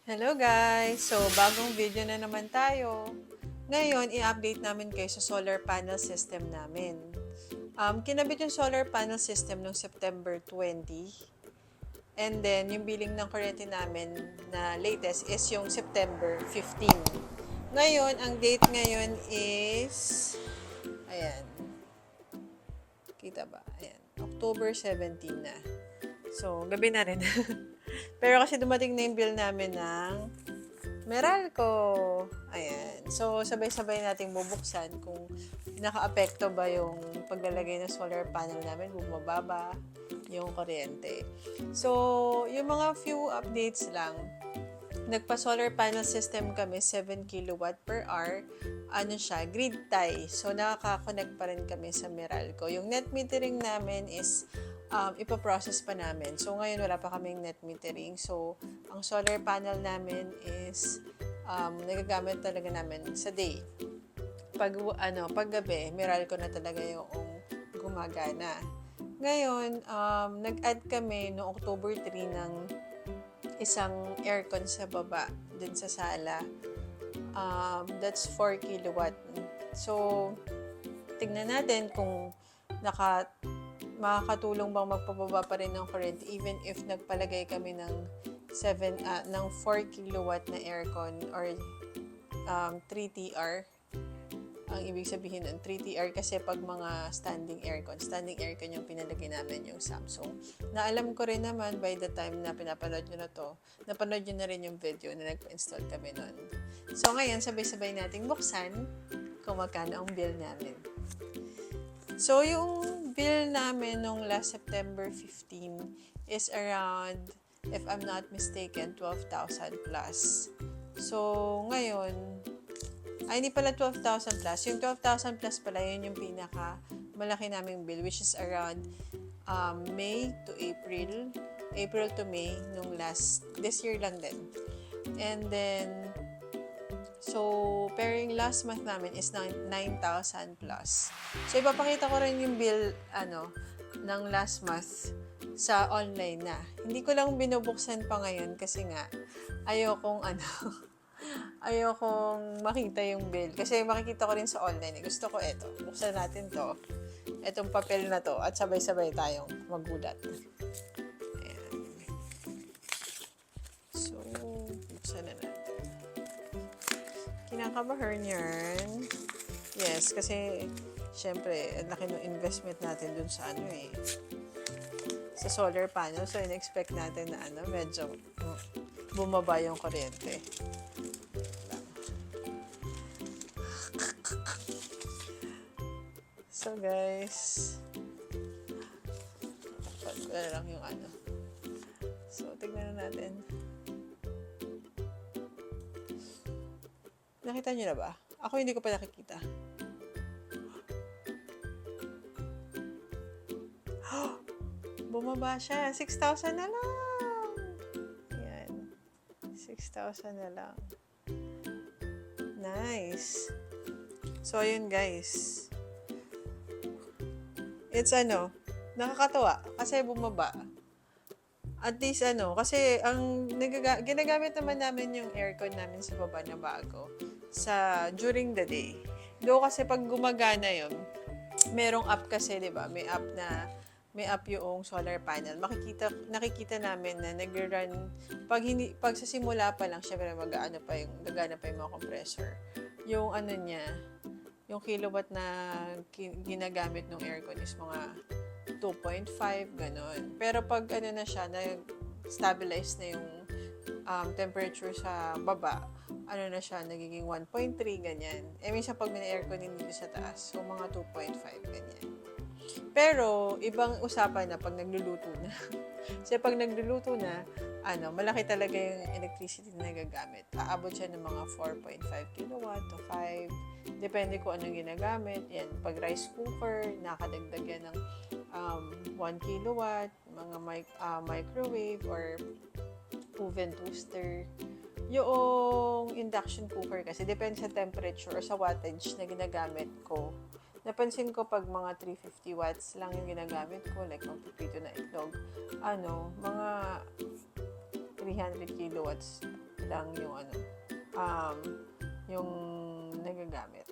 Hello guys! So, bagong video na naman tayo. Ngayon, i-update namin kayo sa solar panel system namin. Kinabit yung solar panel system noong September 20. And then, yung billing ng kuryente namin na latest is yung September 15. Ngayon, ang date ngayon is, ayan, kita ba? Ayan, October 17 na. So, gabi na rin. Pero kasi dumating na yung bill namin ng Meralco. Ayan. So, sabay-sabay nating bubuksan kung naka-apekto ba yung paglalagay ng solar panel namin, bumababa yung kuryente. So, yung mga few updates lang. Nagpa-solar panel system kami, 7 kilowatt per hour. Ano siya, grid tie. So, nakaka-connect pa rin kami sa Meralco. Yung net metering namin is ipaprocess pa namin. So, ngayon wala pa kaming net metering. So, ang solar panel namin is nagagamit talaga namin sa day. Pag gabi, Meralco na talaga yung gumagana. Ngayon, nag-add kami no October 3 ng isang aircon sa baba, dun sa sala. That's 4 kilowatt. So, tignan natin kung makakatulong bang magpababa pa rin ng current even if nagpalagay kami ng 4 kilowatt na aircon or 3TR. Ang ibig sabihin ng 3TR kasi pag mga standing aircon yung pinalagay namin yung Samsung. Na alam ko rin naman by the time na pinapanood nyo na to, napanood nyo na rin yung video na nagpa-install kami nun. So ngayon, sabay-sabay nating buksan kung magkano ang bill namin. So yung bill namin nung last September 15 is around, if I'm not mistaken, 12,000 plus. So ngayon, hindi pala 12,000 plus. Yung 12,000 plus pala, yun yung pinaka malaki naming bill, which is around May to April. April to May nung this year lang din. And then, so, pairing last month namin is 9,000 plus. So, ipapakita ko rin yung bill, ng last month sa online na. Hindi ko lang binubuksan pa ngayon kasi nga, ayokong makita yung bill. Kasi makikita ko rin sa online. Gusto ko ito. Buksan natin to. Itong papel na to. At sabay-sabay tayong magulat. Ayan. So, buksan na natin. Kinakabahan yan. Yes, kasi syempre, ang laki ng investment natin dun sa sa solar panel. So, in-expect natin na medyo bumaba yung kuryente. So guys, wala lang yung So, tignan na natin. Nakita nyo na ba? Ako hindi ko pa nakikita. Bumaba siya. 6,000 na lang. Ayan. 6,000 na lang. Nice. So, ayun guys. It's nakakatuwa kasi bumaba. At least kasi ang ginagamit naman namin yung aircon namin sa baba na bago during the day. Though kasi pag gumagana yun, merong app kasi, 'di ba? May app yung solar panel. Nakikita namin na nagre-run pag sa simula pa lang, syempre gagana pa yung mga compressor. Yung yung kilowatt na ginagamit ng aircon is mga 2.5, ganon. Pero pag na siya, stabilize na yung temperature sa baba, na siya, nagiging 1.3, ganyan. Minsan pag may aircon hindi sa taas, so mga 2.5, ganyan. Pero, ibang usapan na pag nagluluto na. Kasi pag nagluluto na, malaki talaga yung electricity na nagagamit. Aabot siya ng mga 4.5 kilowatt to 5. Depende kung anong ginagamit. Yan, pag rice cooker, nakadagdag yan ng 1 kilowatt, mga microwave or oven toaster. Yung induction cooker kasi, depende sa temperature or sa wattage na ginagamit ko. Napansin ko pag mga 350 watts lang yung ginagamit ko, like magpipito na itlog, mga 300 kilowatts lang yung yung nagagamit.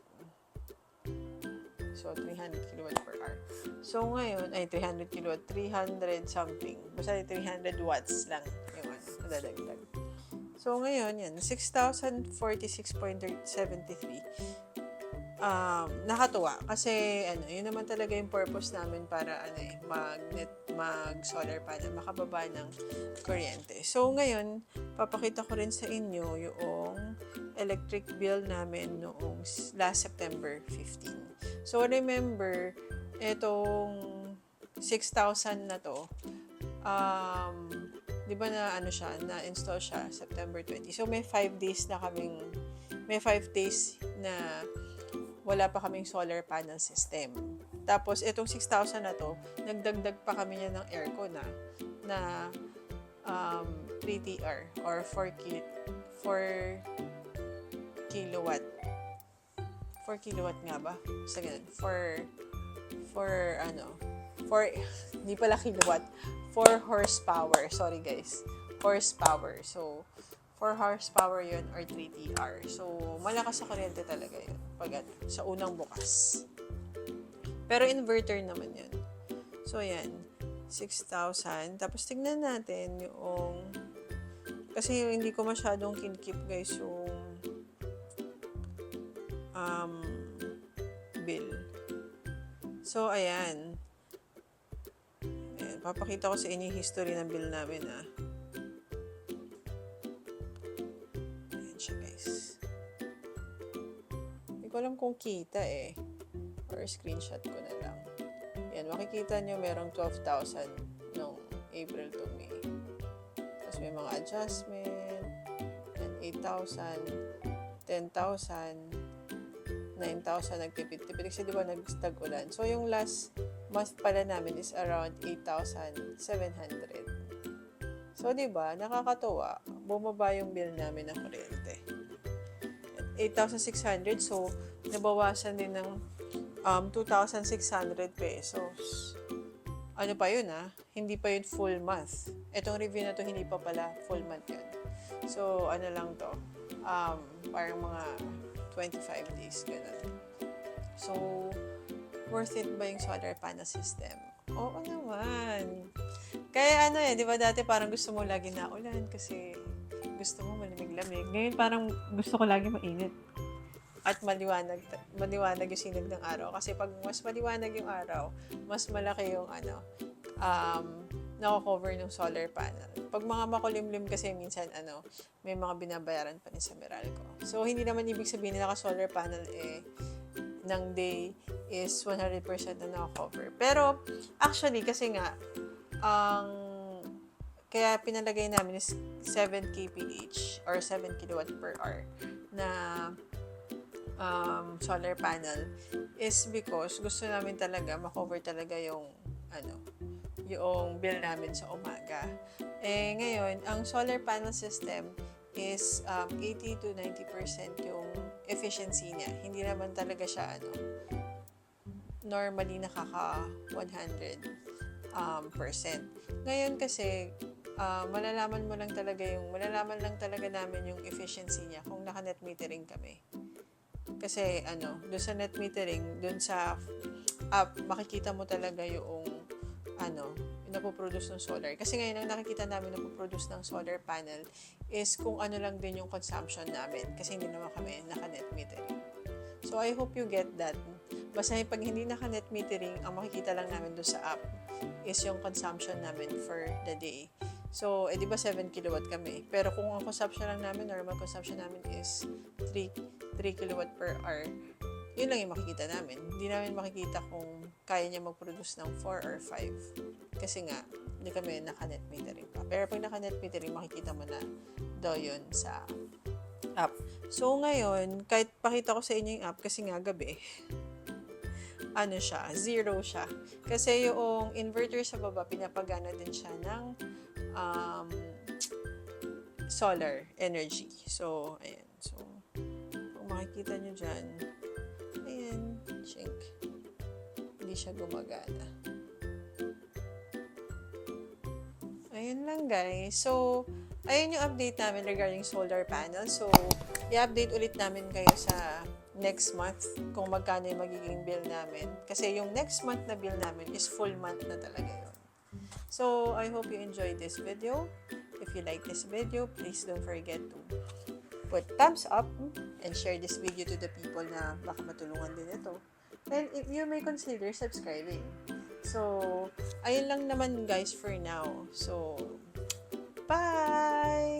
So, 300 kilowatt per hour. So, ngayon, 300 kilowatt, 300 something. Basta 300 watts lang yung nadadagdag. So, ngayon, yan, 6,046.73. Nakatuwa. Kasi, yun naman talaga yung purpose namin para, mag-solar panel, makababa ng kuryente. So, ngayon, papakita ko rin sa inyo yung electric bill namin noong last September 15. So, remember, itong 6,000 na to, di ba na-install siya September 20. So, may 5 days na wala pa kaming solar panel system. Tapos, itong 6,000 na to, nagdagdag pa kami niya ng aircon na 3TR or 4 kilowatt. 4 kilowatt nga ba? Basta ganun. Hindi pala kilowatt. 4 horsepower. Sorry guys. Horsepower. So, 4 horsepower yun or 3TR. So, malakas sa kuryente talaga yun sa unang bukas. Pero inverter naman yun. So, ayan. 6,000. Tapos, tignan natin yung kasi hindi ko masyadong kinkip guys yung bill. So, ayan. Papakita ko sa inyo yung history ng bill namin Ayan siya guys. Hindi ko alam kung kita or screenshot ko na lang. Ayan, makikita nyo merong 12,000 noong April to May. Tapos may mga adjustment. Ayan, 8,000, 10,000, 9,000 nagtipid-tipid. Kasi diba nagtag-ulan. So, yung last month pala namin is around 8,700. So, diba, nakakatuwa. Bumaba yung bill namin ng kuryente. 8,600. So, nabawasan din ng 2,600 pesos. Ano pa yun Hindi pa yun full month. Itong review na to, hindi pa pala full month yun. So, ano lang to. Parang mga 25 days, ganun. So, worth it ba yung solar panel system? Oo naman. Kaya di ba dati parang gusto mo lagi na ulan kasi gusto mo malamig-lamig. Ngayon parang gusto ko lagi mainit. At maliwanag yung sinag ng araw. Kasi pag mas maliwanag yung araw, mas malaki yung nako-cover ng solar panel. Pag mga makulimlim kasi minsan may mga binabayaran pa rin sa Meralco. So, hindi naman ibig sabihin na naka-solar panel ng day is 100% na nako-cover. Pero, actually, kasi nga, kaya pinalagay namin is 7 kph or 7 kilowatt per hour na solar panel is because gusto namin talaga makover talaga yung bill namin sa umaga. Ngayon, ang solar panel system is 80 to 90% yung efficiency niya. Hindi naman talaga siya normally nakaka 100%. Ngayon kasi malalaman lang talaga namin yung efficiency niya kung naka-net metering kami. Kasi doon sa net metering, doon sa app, makikita mo talaga yung napoproduce ng solar. Kasi ngayon, ang nakikita namin napoproduce ng solar panel is kung ano lang din yung consumption namin. Kasi hindi naman kami naka-net metering. So, I hope you get that. Basta pag hindi naka-net metering, ang makikita lang namin doon sa app is yung consumption namin for the day. So, di ba 7 kilowatt kami? Pero kung ang consumption lang namin, normal consumption namin is 3 kilowatt per hour, yun lang yung makikita namin. Hindi namin makikita kung kaya niya mag-produce ng 4 or 5. Kasi nga, hindi kami naka-net metering pa. Pero pag naka-net metering, makikita mo na daw yun sa app. So, ngayon, kahit pakita ko sa inyo yung app, kasi nga gabi, zero siya. Kasi yung inverter sa baba, pinapagana din siya ng solar energy. So, ayan. So, kung makikita nyo dyan, ayan, chink. Hindi siya gumagana. Ayan lang guys. So, ayun yung update namin regarding solar panel. So, i-update ulit namin kayo sa next month kung magkano yung magiging bill namin. Kasi yung next month na bill namin is full month na talaga yun. So, I hope you enjoyed this video. If you like this video, please don't forget to put thumbs up and share this video to the people na baka matulungan din ito. And if you may consider subscribing. So, ayun lang naman guys for now. So, bye!